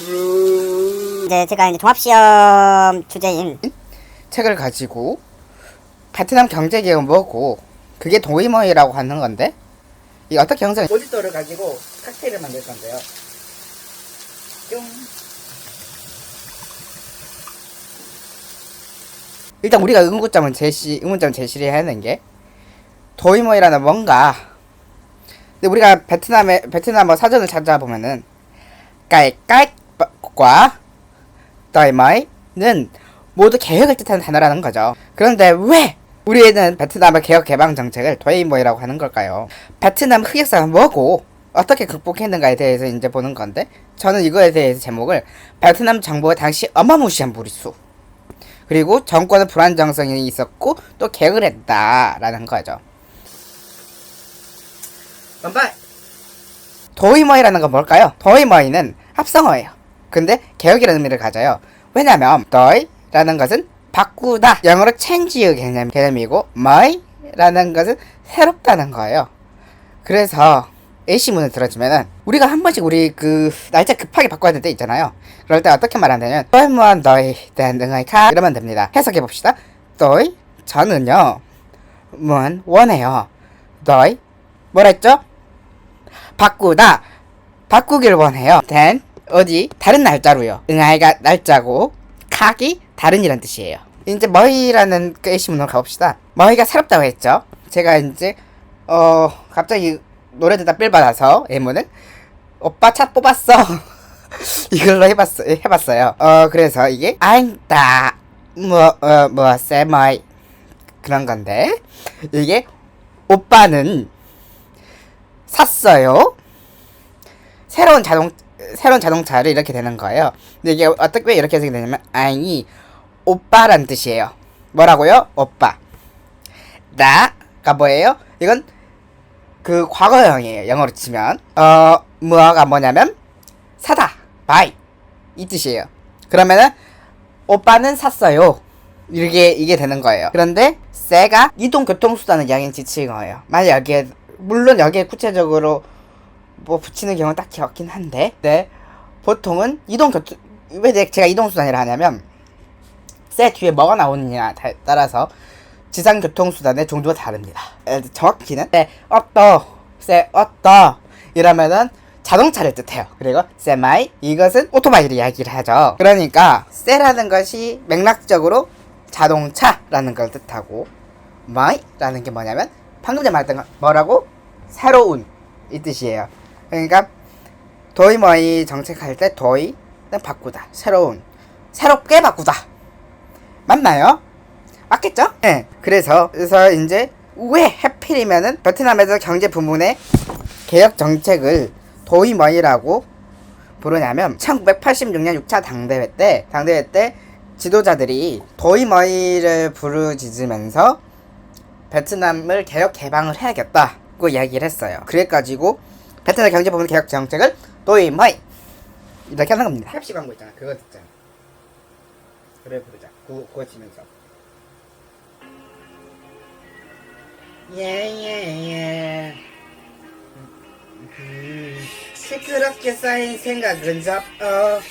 이제 제가 이제 종합시험 주제인 책을 가지고 베트남 경제개혁은 뭐고 그게 도이머이라고 하는 건데 이 어떻게 형성 모지또를 가지고 칵테일을 만들 건데요. 뿅. 일단 우리가 의문점을 제시를 해야 하는 게 도이머이라는 뭔가. 근데 우리가 베트남어 사전을 찾아보면은 깔깔과 도이머이는 모두 개혁을 뜻하는 단어라는 거죠. 그런데 왜 우리는 베트남의 개혁 개방 정책을 도이머이라고 하는 걸까요? 베트남 흑역사가 뭐고 어떻게 극복했는가에 대해서 이제 보는 건데, 저는 이거에 대해서 제목을 베트남 정부가 당시 어마무시한 무리수 그리고 정권의 불안정성이 있었고 또 개혁을 했다라는 거죠. 도이머이라는 건 뭘까요? 도이머이는 합성어예요. 근데 개혁이라는 의미를 가져요. 왜냐면 도이라는 것은 바꾸다, 영어로 change의 개념이고 머이라는 것은 새롭다는 거예요. 그래서 A시문을 들어주면은 우리가 한 번씩 우리 그 날짜 급하게 바꿔야 될 때 있잖아요. 그럴 때 어떻게 말하냐면 또이무한 너희 댄등의 카 이러면 됩니다. 해석해 봅시다. 또이 저는요 무한 원해요. 너희 뭐라 했죠? 바꾸다, 바꾸길 원해요. 댄 어디 다른 날짜로요. 응아이가 날짜고 카기 다른이란 뜻이에요. 이제 머이라는 A시문으로 가봅시다. 머이가 새롭다고 했죠. 제가 이제 갑자기 노래 듣다 삘 받아서 M문을 오빠 차 뽑았어 이걸로 해봤어요. 그래서 이게 아잉따 세마이 그런 건데, 이게 오빠는 샀어요. 새로운 자동차를 이렇게 되는 거예요. 근데 이게 어떻게 이렇게 해석이 되냐면 아잉이 오빠란 뜻이에요. 뭐라고요? 오빠. 나가 뭐예요? 이건 그 과거형이에요. 영어로 치면 뭐가 뭐냐면 사다, buy 이 뜻이에요. 그러면은 오빠는 샀어요. 이게 되는 거예요. 그런데 세가 이동교통수단을 이야기하는 지칭어예요. 만약 물론 여기에 구체적으로 뭐 붙이는 경우는 딱히 없긴 한데, 네, 보통은 왜 제가 이동수단이라 하냐면 세 뒤에 뭐가 나오느냐에 따라서 지상교통수단의 종류가 다릅니다. 정확히는 어떠 이러면은 자동차를 뜻해요. 그리고 세마이 이것은 오토바이를 이야기를 하죠. 그러니까 세라는 것이 맥락적으로 자동차라는 걸 뜻하고 마이라는 게 뭐냐면 방금 전에 말했던 거 뭐라고? 새로운 이 뜻이에요. 그러니까 도이머이 정책할 때 도이는 바꾸다, 새로운, 새롭게 바꾸다. 맞나요? 맞겠죠? 네. 그래서 이제 왜 해필이면은 베트남에서 경제 부문의 개혁 정책을 도이머이라고 부르냐면 1986년 6차 당대회 때 지도자들이 도이머이를 부르짖으면서 베트남을 개혁 개방을 해야겠다고 이야기를 했어요. 그래가지고 베트남 경제 부문 개혁 정책을 도이머이 이렇게 하는 겁니다. 펩시 광고 있잖아. 그거 듣자. 그래 부르자. 그거 치면서 예예예 시끄럽게 쌓인 생각은 접어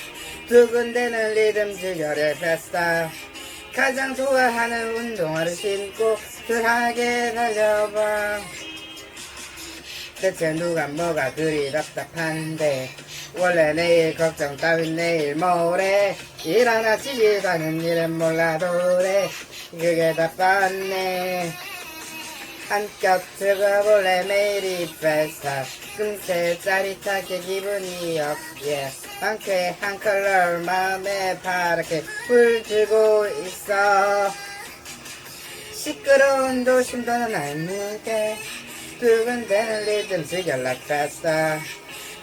두근대는 리듬 즐겨를 뺐다. 가장 좋아하는 운동화를 신고 덜하게 달려봐. 대체 누가 뭐가 그리 답답한데, 원래 내일 걱정 따윈 내일 모레, 일하나 집에 가는 일은 몰라도래. 그게 다 뻔네. 한껏 들어볼래 매일이 뺐어. 금세 짜릿하게 기분이 없게 많게 한 컬러 마음에 파랗게 불들고 있어. 시끄러운 도심도는 알무게 두근대는 리듬 즐겨라 뺐어.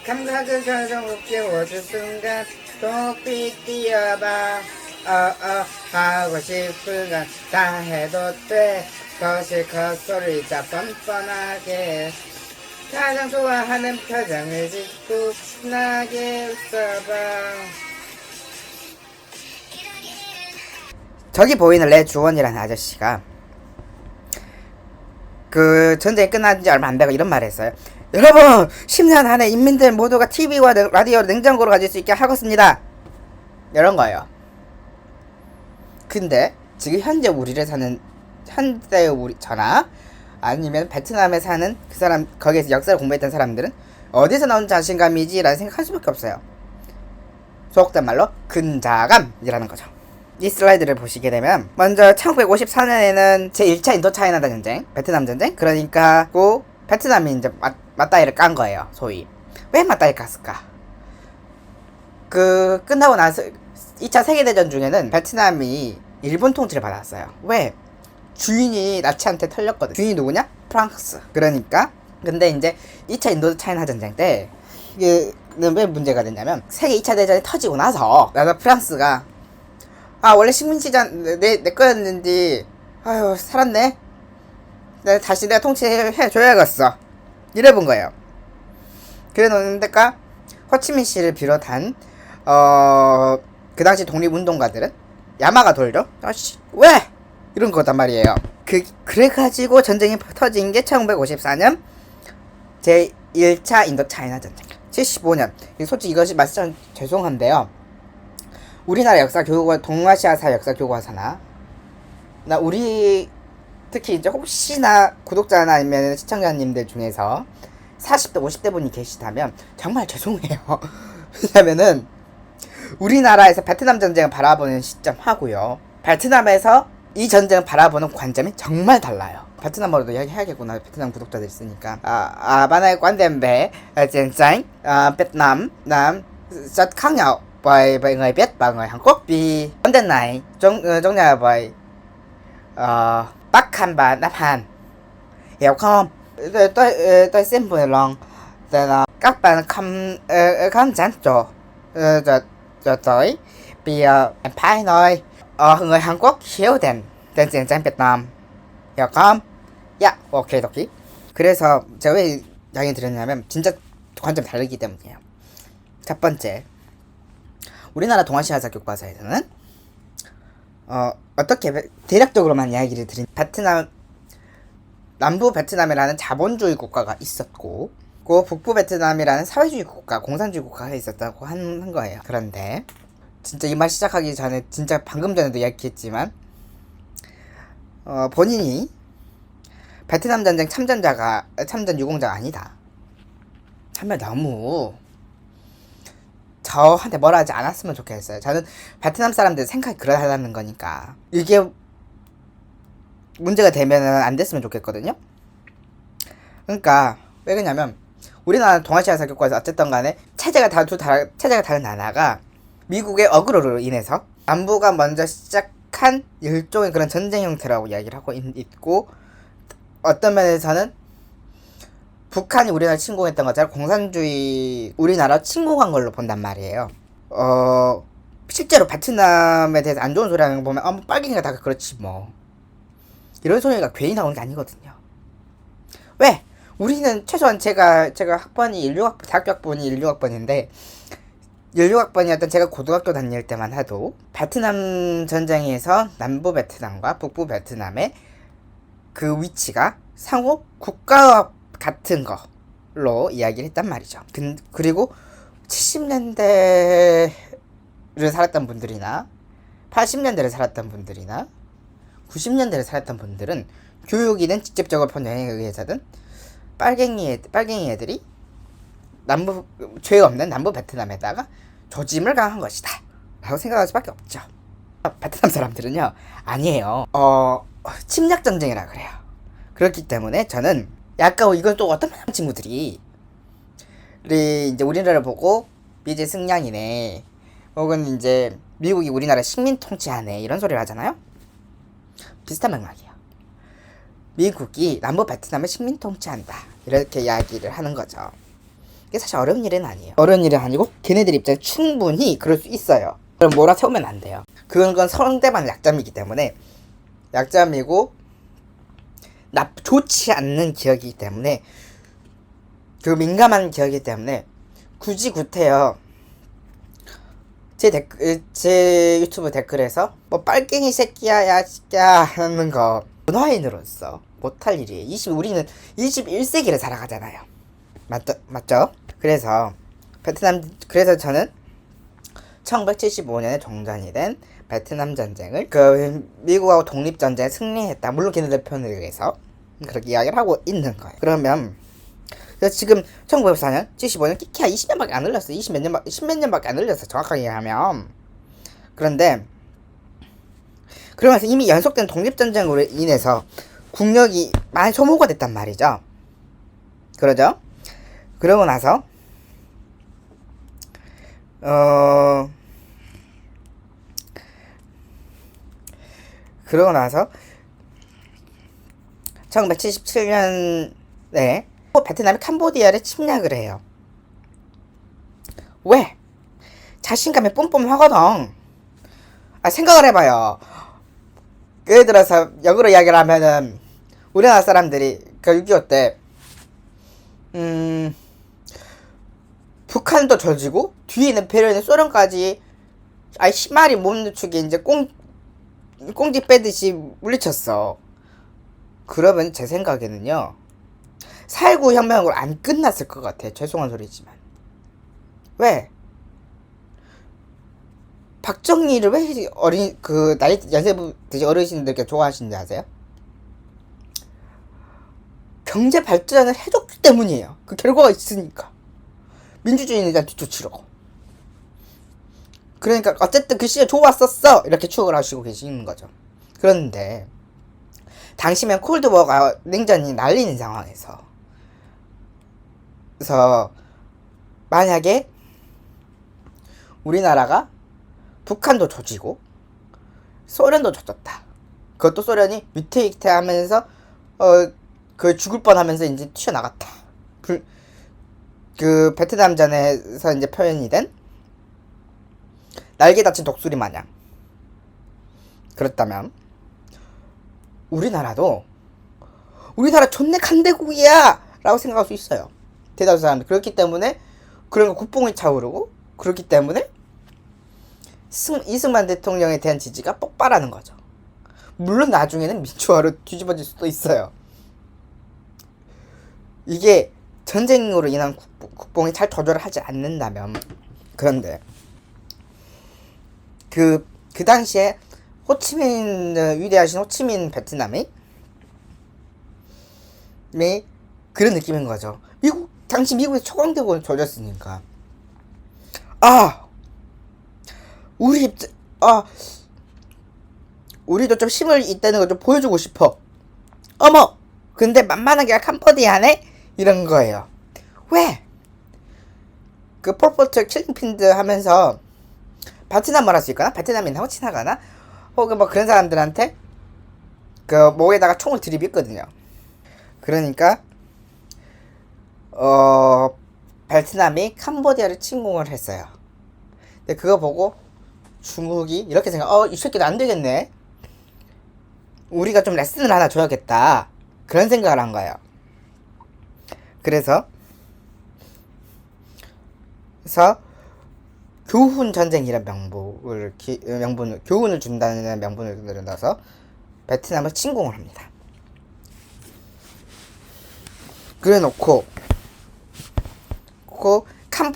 감각을 점점 깨워줄 순간 높이 뛰어봐. 하고 싶은 건 다 해도 돼. 거실컷 소리자 뻔뻔하게 가장 좋아하는 표정을 짓고 신나게 웃어봐. 저기 보이는 레 주원이라는 아저씨가 그 전쟁이 끝난 지 얼마 안 되고 이런 말을 했어요. 여러분 10년 안에 인민들 모두가 TV와 라디오, 냉장고를 가질 수 있게 하겠습니다. 이런 거예요. 근데 지금 현재 우리를 사는 현대 우리 저나 아니면 베트남에 사는 그 사람, 거기에서 역사를 공부했던 사람들은 어디서 나온 자신감이지? 라는 생각할 수밖에 없어요. 속된 말로 근자감이라는 거죠. 이 슬라이드를 보시게 되면 먼저 1954년에는 제1차 인도차이나 전쟁, 베트남 전쟁, 그러니까 베트남이 이제 맞다이를 깐 거예요. 소위. 왜 맞다이 깠을까? 끝나고 나서 2차 세계대전 중에는 베트남이 일본 통치를 받았어요. 왜? 주인이 나치한테 털렸거든. 주인이 누구냐? 프랑스. 그러니까 근데 이제 2차 인도 차이나 전쟁 때 이게는 왜 문제가 됐냐면 세계 2차 대전이 터지고 나서 프랑스가 원래 식민지장 내 거였는데 아유 살았네. 다시 내가 통치해줘야겠어. 이래본 거예요. 그래 놓는데까 호치민 씨를 비롯한 그 당시 독립운동가들은 야마가 돌죠. 왜? 이런 거단 말이에요. 그래가지고 전쟁이 터진 게 1954년 제1차 인도차이나 전쟁. 75년. 솔직히 이것이 말씀 죄송한데요. 우리나라 역사 교과, 동아시아사 역사 교과서나 우리 특히 이제 혹시나 구독자나 아니면 시청자님들 중에서 40대 50대 분이 계시다면 정말 죄송해요. 왜냐면은 우리나라에서 베트남 전쟁을 바라보는 시점하고요, 베트남에서 이 전쟁을 바라보는 관점이 정말 달라요. 베트남어로도 이야기해야겠구나. 베트남 구독자들 있으니까. Bạn ơi quan điểm về chiến tranh Việt Nam rất khác nhau với người Việt và người Hàn Quốc. Vì vấn đề này giống như với Bắc Hàn và Nam Hàn, hiểu không? Tôi xin vui lòng là các bạn không gián cho tôi vì phải nói người Hàn Quốc hiểu đến chiến tranh Việt Nam, hiểu không? 야, 오케이 도끼. 그래서 제가 왜 이야기 드렸냐면 진짜 관점이 다르기 때문이에요. 첫 번째, 우리나라 동아시아사 교과서에서는 어떻게 대략적으로만 이야기를 드린 남부 베트남이라는 자본주의 국가가 있었고 북부 베트남이라는 사회주의 국가, 공산주의 국가가 있었다고 한 거예요. 그런데 진짜 이 말 시작하기 전에 진짜 방금 전에도 이야기했지만 본인이 베트남 전쟁 참전 유공자가 아니다. 참면 너무 저한테 뭐라 하지 않았으면 좋겠어요. 저는 베트남 사람들 생각이 그러하다는 거니까 이게 문제가 되면은 안 됐으면 좋겠거든요. 그러니까 왜 그러냐면 우리나라 동아시아사 교과에서 어쨌든 간에 체제가 다른 나라가 미국의 어그로로 인해서 남부가 먼저 시작한 일종의 그런 전쟁 형태라고 이야기를 하고 있고, 어떤 면에서는 북한이 우리나라 침공했던 것처럼 공산주의 우리나라 침공한 걸로 본단 말이에요. 실제로 베트남에 대해서 안 좋은 소리 하는 거 보면 빨갱이가 다 그렇지 뭐, 이런 소리가 괜히 나오는 게 아니거든요. 왜? 우리는 최소한 제가 학번이 대학교 학번이 16학번인데 16학번이었던 제가 고등학교 다닐 때만 해도 베트남 전쟁에서 남부 베트남과 북부 베트남의 그 위치가 상호 국가와 같은 걸로 이야기를 했단 말이죠. 그리고 70년대를 살았던 분들이나 80년대를 살았던 분들이나 90년대를 살았던 분들은 교육이든 직접적으로 편향에 의해서든 빨갱이 애들이 죄 없는 남부 베트남에다가 조짐을 강한 것이다 라고 생각할 수밖에 없죠. 베트남 사람들은요, 아니에요. 침략 전쟁이라 그래요. 그렇기 때문에 저는 약간 이건 또 어떤 친구들이 이제 우리나라를 보고 미제 승량이네, 혹은 이제 미국이 우리나라 식민 통치하네, 이런 소리를 하잖아요. 비슷한 맥락이에요. 미국이 남부 베트남을 식민 통치한다, 이렇게 이야기를 하는 거죠. 이게 사실 어려운 일은 아니에요. 어려운 일은 아니고 걔네들 입장에 충분히 그럴 수 있어요. 그럼 몰아세우면 안 돼요. 그건 상대방의 약점이기 때문에, 약점이고 좋지 않는 기억이기 때문에, 그 민감한 기억이기 때문에 굳이 구태여 제 유튜브 댓글에서 뭐 빨갱이 새끼야 야 새끼야 하는 거 문화인으로서 못할 일이에요. 우리는 21세기를 살아가잖아요. 맞죠? 그래서 저는 1975년에 종전이 된 베트남 전쟁을 미국하고 독립전쟁에 승리했다. 물론 걔네들 편에 의해서 그렇게 이야기를 하고 있는 거예요. 그러면 그래서 지금 1994년, 75년 끼키야 20년밖에 안 흘렀어. 10몇 년밖에 안 흘렀어. 정확하게 얘기하면. 그런데 그러면서 이미 연속된 독립전쟁으로 인해서 국력이 많이 소모가 됐단 말이죠. 그러죠? 그러고 나서 1977년에 베트남이 캄보디아를 침략을 해요. 왜? 자신감이 뿜뿜하거든. 생각을 해봐요. 예를 들어서 역으로 이야기를 하면은 우리나라 사람들이 그 6.25 때 북한도 져지고 뒤에 있는 배려 있는 소련까지 심할이 못 늦추게 이제 꽁지 빼듯이 물리쳤어. 그러면 제 생각에는요 4.19 혁명으로 안 끝났을 것 같아. 죄송한 소리지만. 왜? 박정희를 왜 나이 연세 드신 어르신들께 좋아하시는지 아세요? 경제 발전을 해줬기 때문이에요. 그 결과가 있으니까. 민주주의는 일단 뒤쫓으려고. 그러니까 어쨌든 그 시절 좋았었어 이렇게 추억을 하시고 계시는 거죠. 그런데 당시면 콜드워가 냉전이 날리는 상황에서 그래서 만약에 우리나라가 북한도 조지고 소련도 조졌다. 그것도 소련이 위태위태하면서 죽을 뻔하면서 이제 튀어나갔다. 그 베트남전에서 이제 표현이 된 날개 다친 독수리 마냥. 그렇다면 우리나라 존내 간대국이야 라고 생각할 수 있어요. 대다수 사람들. 그렇기 때문에 그런 거 국뽕이 차오르고 그렇기 때문에 이승만 대통령에 대한 지지가 폭발하는 거죠. 물론 나중에는 민주화로 뒤집어질 수도 있어요. 이게 전쟁으로 인한 국뽕이 잘 조절을 하지 않는다면. 그런데 그 당시에 위대하신 호치민 베트남이 그런 느낌인 거죠. 당시 미국에서 초강대국을 조졌으니까 우리도 좀 힘을 있다는 걸 좀 보여주고 싶어. 어머! 근데 만만하게 캄보디아네? 이런 거예요. 왜? 그 폴포트 킬링필드 하면서 베트남을 할 수 있거나 베트남이나 호치나가나 혹은 뭐 그런 사람들한테 그 목에다가 총을 들이밀거든요. 그러니까 베트남이 캄보디아를 침공을 했어요. 근데 그거 보고 중국이 이렇게 이 새끼는 안 되겠네. 우리가 좀 레슨을 하나 줘야겠다. 그런 생각을 한 거예요. 그래서 교훈 전쟁이라는 교훈을 준다는 명분을 들여놔서 베트남을 침공을 합니다. 그래놓고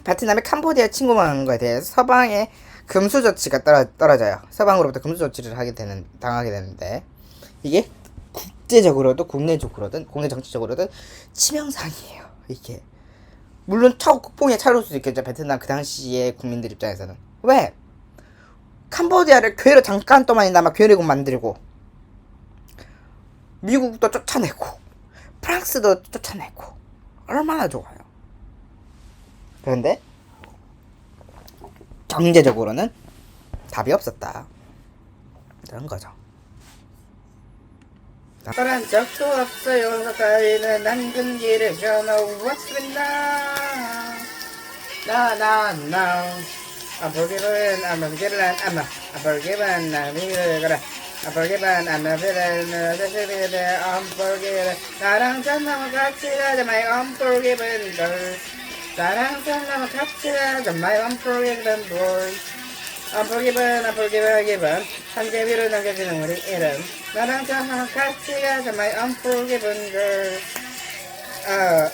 베트남이 캄보디아 침공하는 거에 대해서 서방의 금수 조치가 떨어져요. 서방으로부터 금수 조치를 당하게 되는데 이게 국제적으로도 국내적으로든 국내 정치적으로든 치명상이에요. 이게 물론 국뽕에 차올 수도 있겠죠. 베트남 그 당시의 국민들 입장에서는. 왜? 캄보디아를 괴로 잠깐 동안이나마 괴뢰국 만들고 미국도 쫓아내고 프랑스도 쫓아내고 얼마나 좋아요. 그런데 경제적으로는 답이 없었다. 그런 거죠. 그런 적도 없어요. 가까이는 남근 길을 변화왔습니다. 나나나 아버기는 아버기는 아버기는 나미를 아버기는 아버기는 자식이들 아버기는 나랑 전남 같이 가자 my unforgiven girl. 나랑 전남 같이 가자 my unforgiven boy. unforgiven 한개 위로 남겨지는 우리 이름. 나랑 전남 같이 가자 my unforgiven girl.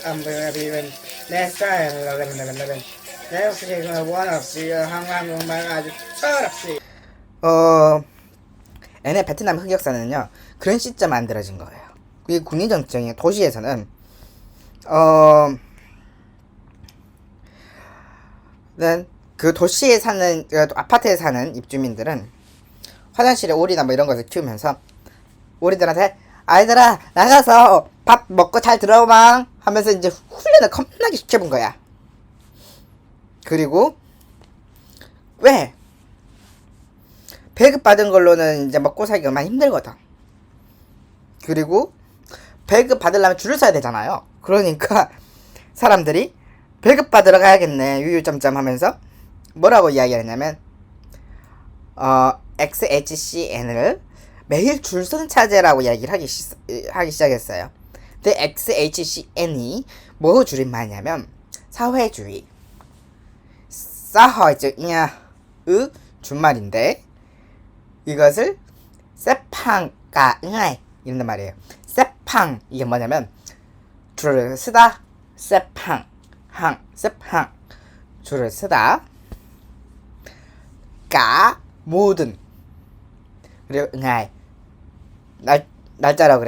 unforgiven 내 스타일로 내 혹시 그 원 없이 한국말 아주 철없이 얘네 베트남 흑역사는요 그런 시점 만들어진 거예요. 이 국민정청의 도시에서는 그 도시에 사는 그 아파트에 사는 입주민들은 화장실에 오리나 뭐 이런 것을 키우면서 오리들한테 아이들아 나가서 밥 먹고 잘 들어오마 하면서 이제 훈련을 겁나게 시켜본 거야. 그리고 왜 배급받은 걸로는 이제 먹고 살기가 많이 힘들거든. 그리고 배급 받으려면 줄을 서야 되잖아요. 그러니까 사람들이 배급 받으러 가야겠네 유유점점 하면서 뭐라고 이야기하냐면 XHCN을 매일 줄 서는 차제라고 이야기를 하기 시작했어요. 근데 XHCN이 뭐 줄임말이냐면 사회주의 사회주의의 준말인데 이것을 세팡가응아이 이런 말이에요. 세팡 이게 뭐냐면 줄을 쓰다 세팡 세팡 줄을 쓰다 가 모든 그리고 응아이 날짜라고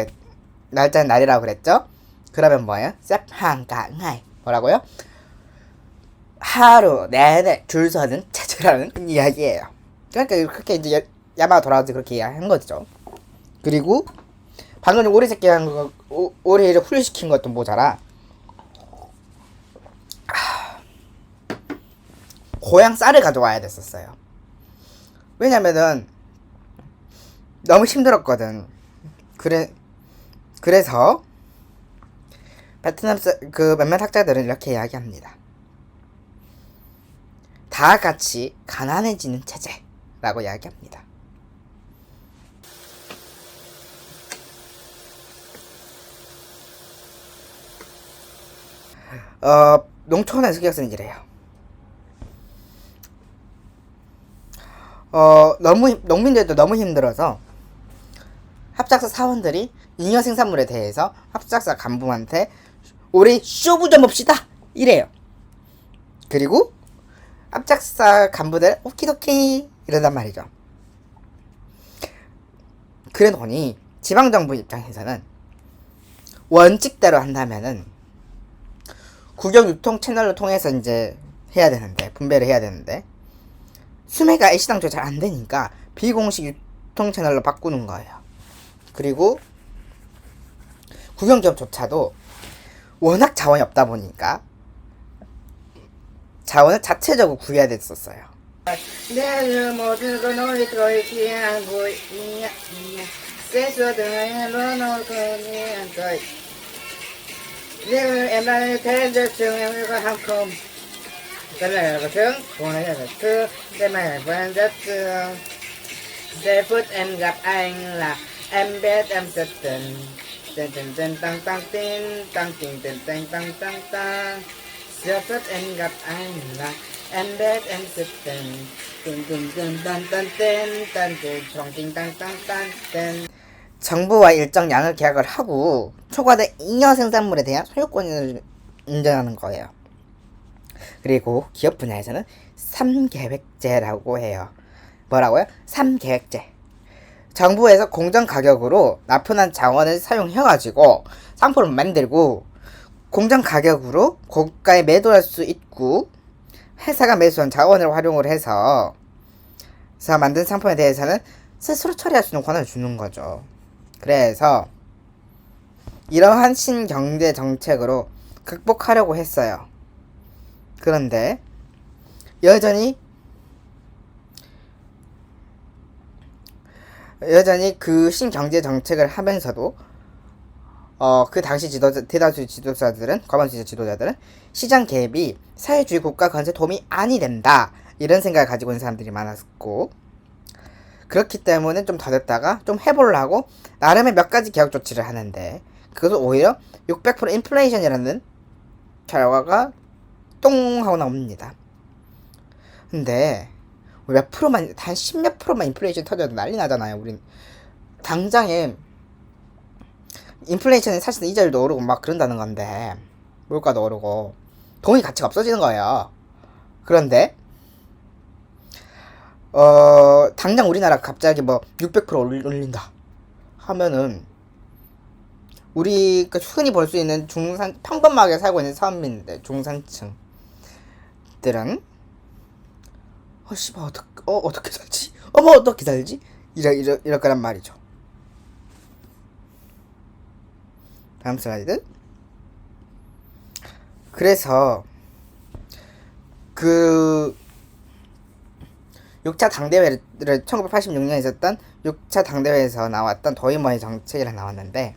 날짜는 날이라고 그랬죠. 그러면 뭐예요? 세팡가 응아이 뭐라고요? 하루 내내 줄 서는 체제라는 이야기예요. 그러니까 그렇게 이제 야마가 돌아와서 그렇게 이야기한 거죠. 그리고 방금 오리 새끼 한 거 오리를 훈련시킨 것도 모자라 고향 쌀을 가져와야 됐었어요. 왜냐면은 너무 힘들었거든. 그래서 베트남 그 몇몇 학자들은 이렇게 이야기합니다. 다 같이 가난해지는 체제라고 이야기합니다. 농촌에서 흑역사는 이래요. 농민들도 너무 힘들어서 합작사 사원들이 잉여 생산물에 대해서 합작사 간부한테 우리 쇼부 좀 봅시다 이래요. 그리고 합작사 간부들 오키도키 이러단 말이죠. 그러더니 지방정부 입장에서는 원칙대로 한다면은 국영 유통 채널로 통해서 이제 해야 되는데 분배를 해야 되는데 수매가 애시당초 잘 안 되니까 비공식 유통 채널로 바꾸는 거예요. 그리고 국영기업조차도 워낙 자원이 없다 보니까 자원을 자체적으로 구해야 됐었어요. 내 모든 걸 너희들로 얘기한 거야. 세수들을 넣어놓고 거야. 내가 옛날에 대저증을 한컴 내가 것은 보내야 그 내가 반졌음 They put em gặp anh là em biết em rất tình Tên tên tên tăng tăng tin tăng tin tên tên tăng tăng tăng They put em gặp anh là em biết em rất tình Tên tên tên tăng tăng tên tăng tên trong tin tăng tăng tăng tên 정부와 일정 양을 계약을 하고 초과된 잉여 생산물에 대한 소유권을 인정하는 거예요. 그리고 기업 분야에서는 3계획제라고 해요. 뭐라고요? 3계획제. 정부에서 공정 가격으로 납품한 자원을 사용해가지고 상품을 만들고 공정 가격으로 고가에 매도할 수 있고 회사가 매수한 자원을 활용을 해서 만든 상품에 대해서는 스스로 처리할 수 있는 권한을 주는 거죠. 그래서 이러한 신경제 정책으로 극복하려고 했어요. 그런데 여전히 그 신경제 정책을 하면서도 그 당시 대다수 지도자들은 과반수 지도자들은 시장 개입이 사회주의 국가 건설에 도움이 아니 된다 이런 생각을 가지고 있는 사람들이 많았고 그렇기 때문에 좀 더 됐다가 좀 해보려고 나름의 몇 가지 개혁 조치를 하는데 그것도 오히려 600% 인플레이션이라는 결과가 똥 하고 나옵니다. 근데 몇 프로만 단 10몇 프로만 인플레이션 터져도 난리 나잖아요. 우린 당장에 인플레이션이 사실은 이자율도 오르고 막 그런다는 건데 물가도 오르고 돈이 가치가 없어지는 거예요. 그런데 당장 우리나라 갑자기 뭐 600% 올린다 하면은 우리가 흔히 볼 수 있는 평범하게 살고 있는 서민들, 중산층들은 씨발 어떻게 살지? 어떻게 살지? 이럴 거란 말이죠. 다음 슬라이드. 그래서 그 6차 당대회를 1986년에 있었던 6차 당대회에서 나왔던 도이머의 정책이라 나왔는데,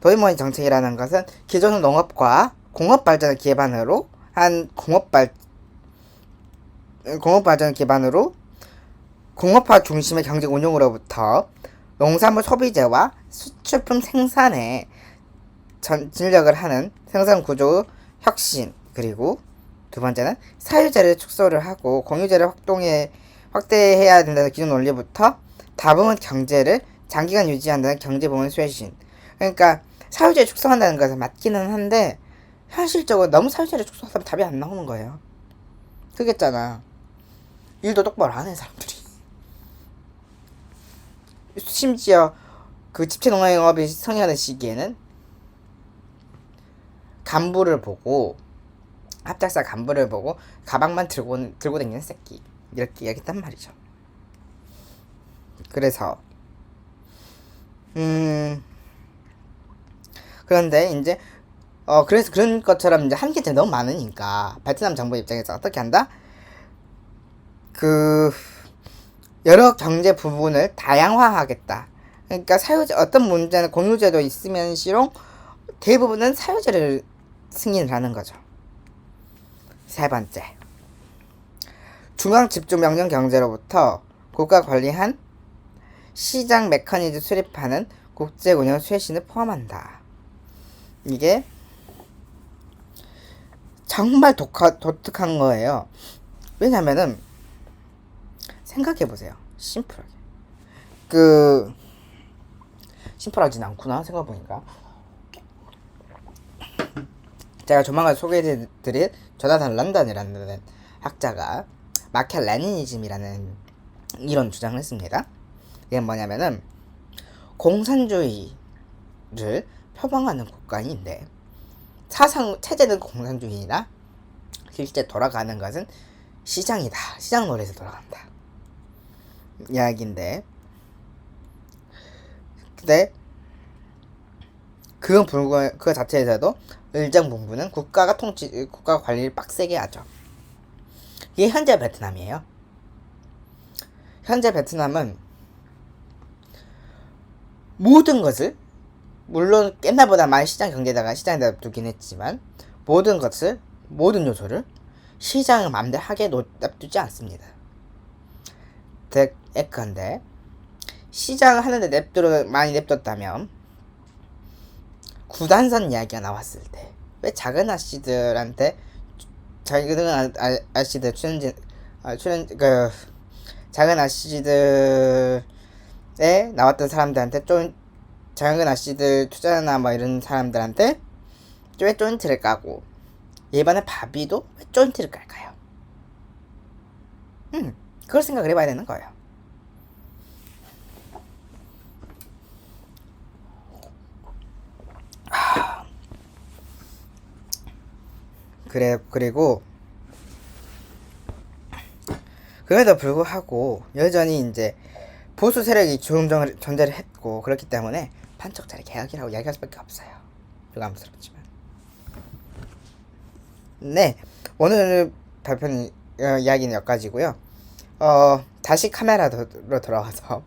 도이머의 정책이라는 것은 기존의 농업과 공업 발전을 기반으로 한 공업화 중심의 경제 운용으로부터 농산물 소비재와 수출품 생산에 진력을 하는 생산 구조 혁신, 그리고 두 번째는 사유재를 축소를 하고 공유재를 확대해야 된다는 기존 논리부터 다부분 경제를 장기간 유지한다는 경제부문 쇄신. 그러니까 사유재를 축소한다는 것은 맞기는 한데 현실적으로 너무 사유재를 축소하면 답이 안 나오는 거예요. 그겠잖아. 일도 똑바로 안 해 사람들이. 심지어 그 집체농업이 성행하는 시기에는 합작사 간부를 보고 가방만 들고 다니는 새끼, 이렇게 이야기했단 말이죠. 그래서 그런데 이제 그래서 그런 것처럼 이제 한계점이 너무 많으니까 베트남 정부 입장에서 어떻게 한다? 그 여러 경제 부분을 다양화하겠다. 그러니까 사유재, 어떤 문제는 공유재도 있으면 시롱 대부분은 사유재를 승인을 하는 거죠. 세 번째, 중앙 집중 명령 경제로부터 국가 관리한 시장 메커니즘 수립하는 국제 운영 쇄신을 포함한다. 이게 정말 독특한 거예요. 왜냐면은 생각해보세요. 심플하진 않구나 생각해보니까. 제가 조만간 소개해드릴 조나단 런던이라는 학자가 마켓 레니니즘이라는 이런 주장을 했습니다. 이게 뭐냐면은 공산주의를 표방하는 국가인데 체제는 공산주의나 실제 돌아가는 것은 시장이다. 시장 논리에서 돌아간다. 이야기인데, 근데 그 자체에서도 일정 부분은 국가 관리를 빡세게 하죠. 이게 현재 베트남이에요. 현재 베트남은 모든 것을, 물론 옛날보다 많이 시장에다 두긴 했지만, 모든 요소를 시장을 맘대로 하게 냅두지 않습니다. 예컨대 시장을 하는데 많이 냅뒀다면 구단선 이야기가 나왔을 때 왜 작은 아씨들한테 작은 아씨들에 나왔던 사람들한테 작은 아씨들 투자나 뭐 이런 사람들한테 왜 조인트를 까고 일반의 바비도 왜 조인트를 깔까요? 그걸 생각을 해봐야 되는 거예요. 그리고 그럼에도 불구하고 여전히 이제 보수 세력이 존재를 했고, 그렇기 때문에 판촉자리 개혁이라고 이야기할 수밖에 없어요. 유감스럽지만. 네, 오늘 발표는 이야기는 여기까지고요. 다시 카메라로 돌아와서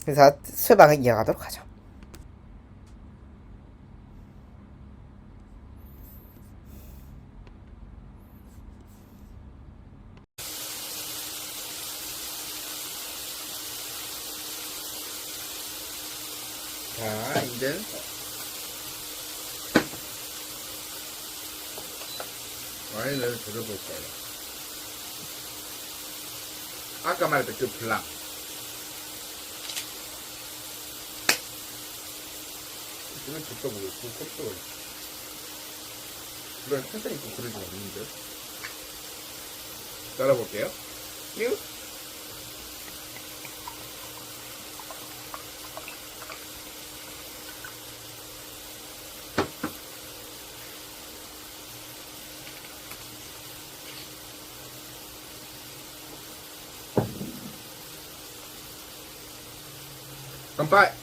그래서 수방을 이어가도록 하죠. 자, 이제 와인을 드려볼 거예요. 아까 말했던 그 블랑. 이건 줬다 보고 kop도 이건 텐션이 좀 그러지 않는데. 따라볼게요. 큐.乾杯